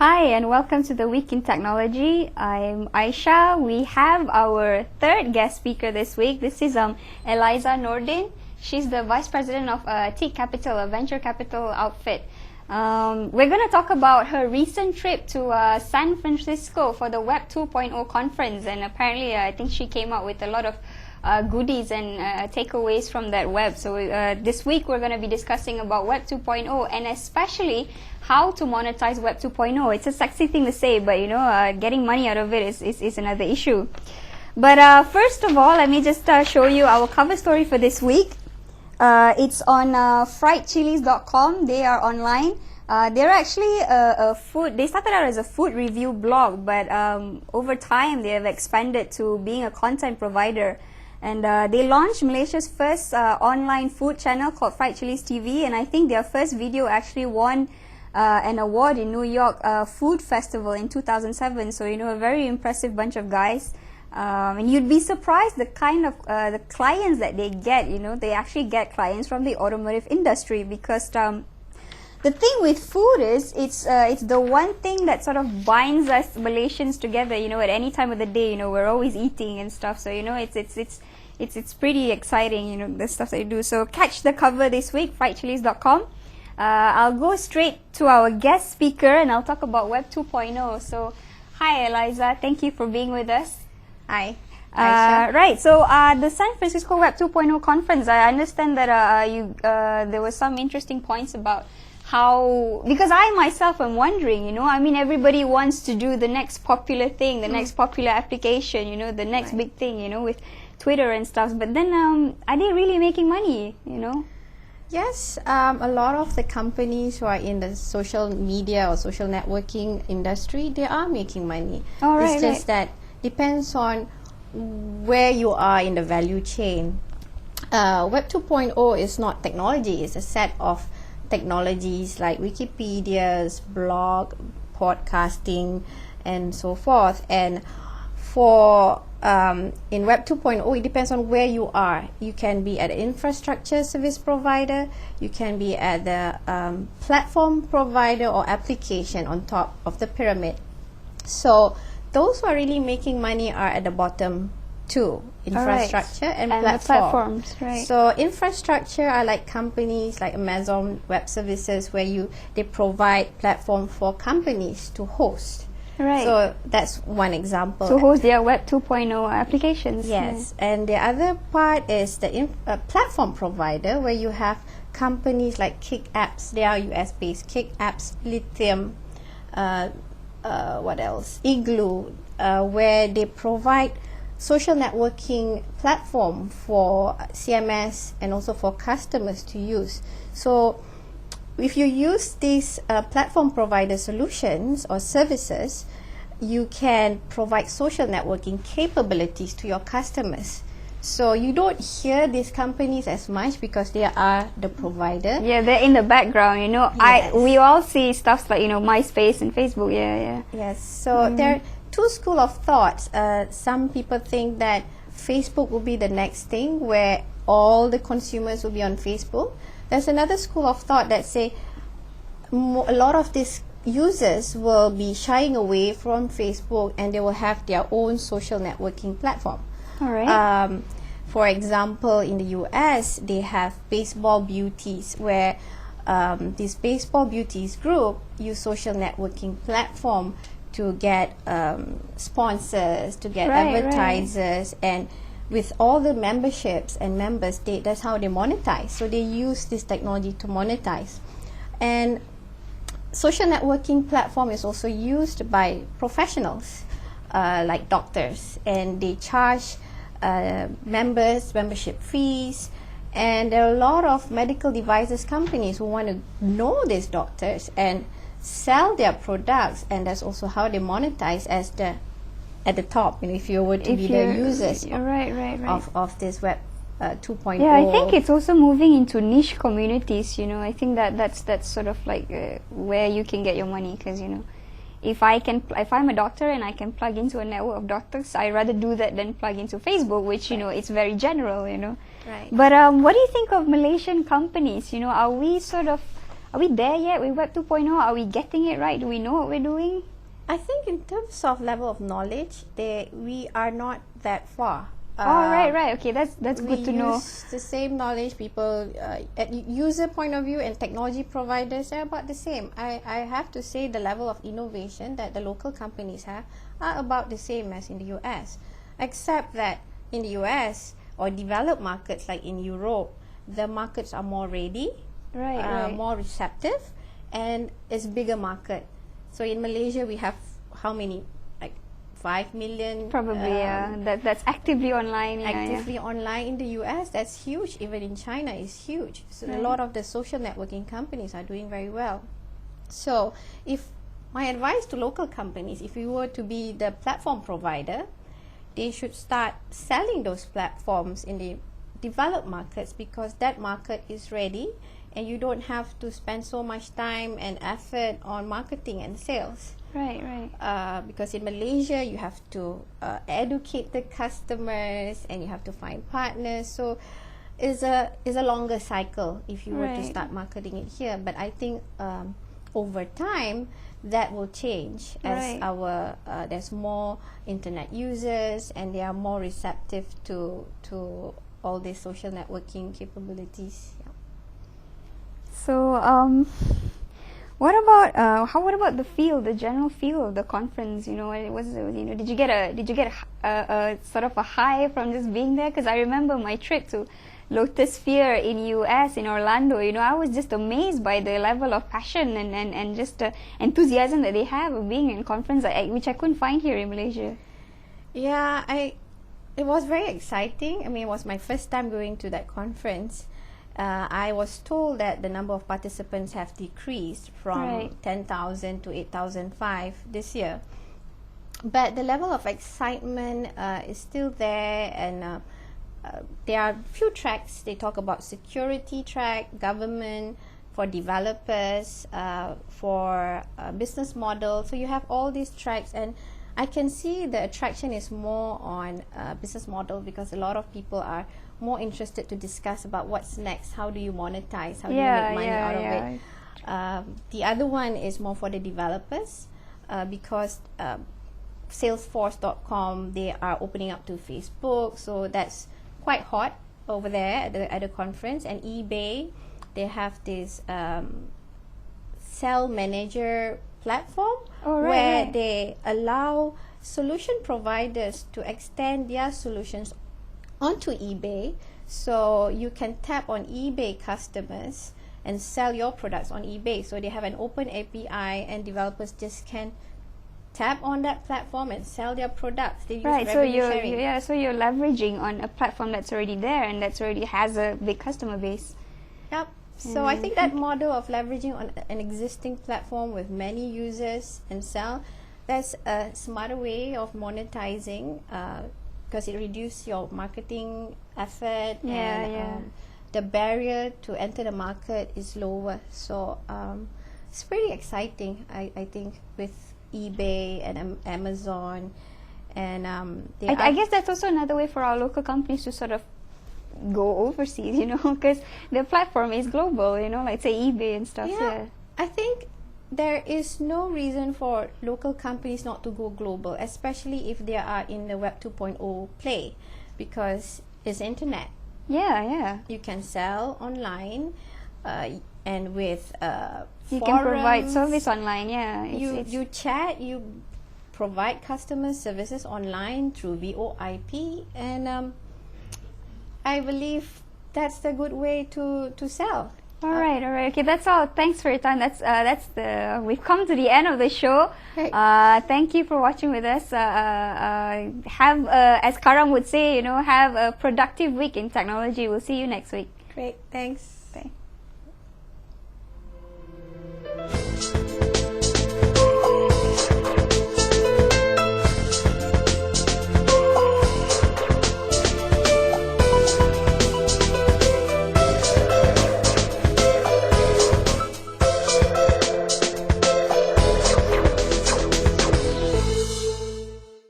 Hi and welcome to the Week in Technology. I'm Aishah. We have our third guest speaker this week. This is Eliza Noordin. She's the Vice President of Teak Capital, a venture capital outfit. We're going to talk about her recent trip to San Francisco for the Web 2.0 conference, and apparently I think she came out with a lot of goodies and takeaways from that web. So this week we're going to be discussing about Web 2.0 and especially how to monetize Web 2.0. It's a sexy thing to say, but you know, getting money out of it is another issue. But first of all, let me just show you our cover story for this week. It's on friedchilies.com. They are online. They're actually a food. They started out as a food review blog, but over time they have expanded to being a content provider. And they launched Malaysia's first online food channel called Fried Chilies TV, and I think their first video actually won an award in New York Food Festival in 2007. So you know, a very impressive bunch of guys. And you'd be surprised the kind of the clients that they get. You know, they actually get clients from the automotive industry because the thing with food is it's the one thing that sort of binds us Malaysians together. You know, at any time of the day, you know, we're always eating and stuff. So you know, it's pretty exciting. You know, the stuff that you do. So catch the cover this week, friedchilies.com. I'll go straight to our guest speaker and I'll talk about Web 2.0. So, hi Eliza, thank you for being with us. Hi. Right, so the San Francisco Web 2.0 conference, I understand that there were some interesting points about how, because I myself am wondering, you know, I mean, everybody wants to do the next popular thing, the next popular application, you know, the next big thing, you know, with Twitter and stuff, but then are they really making money, you know? Yes, a lot of the companies who are in the social media or social networking industry, they are making money. Oh, right, it's just that depends on where you are in the value chain. Web 2.0 is not technology, it's a set of technologies like Wikipedia's, blog, podcasting, and so forth. And for in Web 2.0, it depends on where you are. You can be at an infrastructure service provider, you can be at the platform provider or application on top of the pyramid. So those who are really making money are at the bottom two, infrastructure and platforms. Right. So infrastructure are like companies like Amazon Web Services, where they provide platform for companies to host. Right. So that's one example. To host their Web 2.0 applications. Yes, and the other part is the platform provider, where you have companies like Kick Apps. They are US-based. Kick Apps, Lithium, what else? Igloo, where they provide social networking platform for CMS and also for customers to use. So if you use these platform provider solutions or services, you can provide social networking capabilities to your customers. So you don't hear these companies as much because they are the provider. Yeah, they're in the background, you know. Yes. We all see stuff like, you know, MySpace and Facebook. Yeah. Yes. So there are two schools of thoughts. Some people think that Facebook will be the next thing, where all the consumers will be on Facebook. There's another school of thought that say a lot of these users will be shying away from Facebook and they will have their own social networking platform. All right. For example, in the US, they have Baseball Beauties, where this Baseball Beauties group use social networking platform to get sponsors, to get advertisers, and with all the memberships and members, that's how they monetize. So they use this technology to monetize. And social networking platform is also used by professionals like doctors, and they charge membership fees. And there are a lot of medical devices companies who want to know these doctors and sell their products, and that's also how they monetize as at the top, you know, if you were to be the users of this Web 2.0. Yeah, I think it's also moving into niche communities, you know. I think that's sort of like where you can get your money, because, you know, if I'm a doctor and I can plug into a network of doctors, I'd rather do that than plug into Facebook, which, you know, it's very general, you know. Right. But what do you think of Malaysian companies? You know, are we sort of are we there yet with Web 2.0? Are we getting it right? Do we know what we're doing? I think in terms of level of knowledge, we are not that far. Right. Okay, that's good to know. We use the same knowledge. People, at user point of view and technology providers are about the same. I have to say the level of innovation that the local companies have are about the same as in the US, except that in the US or developed markets like in Europe, the markets are more ready, right. more receptive, and it's bigger market. So in Malaysia, we have how many? Like 5 million? Probably, that's actively online. Actively online. In the US, that's huge. Even in China, it's huge. So a lot of the social networking companies are doing very well. So if my advice to local companies, if you were to be the platform provider, they should start selling those platforms in the developed markets, because that market is ready and you don't have to spend so much time and effort on marketing and sales. Right. Because in Malaysia, you have to educate the customers and you have to find partners. So it's a longer cycle if you were to start marketing it here. But I think over time, that will change as there's more internet users and they are more receptive to all these social networking capabilities. So, what about the feel, the general feel of the conference? Did you get a sort of a high from just being there? Because I remember my trip to Lotus Sphere in US, in Orlando. I was just amazed by the level of passion and just enthusiasm that they have of being in conference, which I couldn't find here in Malaysia. Yeah, it was very exciting. I mean, it was my first time going to that conference. I was told that the number of participants have decreased from 10,000 to 8,005 this year. But the level of excitement is still there, and there are few tracks. They talk about security track, government, for developers, for business model. So you have all these tracks, and I can see the attraction is more on business model, because a lot of people are more interested to discuss about what's next. How do you monetize? How do you make money out of it? The other one is more for the developers, because Salesforce.com, they are opening up to Facebook, so that's quite hot over there at the conference. And eBay, they have this sell manager platform where they allow solution providers to extend their solutions onto eBay, so you can tap on eBay customers and sell your products on eBay. So they have an open API, and developers just can tap on that platform and sell their products. They use revenue sharing. So you're leveraging on a platform that's already there and that's already has a big customer base. Yep. So I think that model of leveraging on an existing platform with many users and sell, that's a smarter way of monetizing, because it reduces your marketing effort, and the barrier to enter the market is lower. So it's pretty exciting, I think, with eBay and Amazon. And I guess that's also another way for our local companies to sort of go overseas, because the platform is global, like say eBay and stuff. I think there is no reason for local companies not to go global, especially if they are in the Web 2.0 play, because it's internet. You can sell online, and with you forums, can provide service online. You chat, you provide customer services online through VoIP, and I believe that's the good way to sell. All right. Okay, that's all. Thanks for your time. We've come to the end of the show. Thank you for watching with us. Have, as Karam would say, have a productive week in technology. We'll see you next week. Great. Thanks. Bye.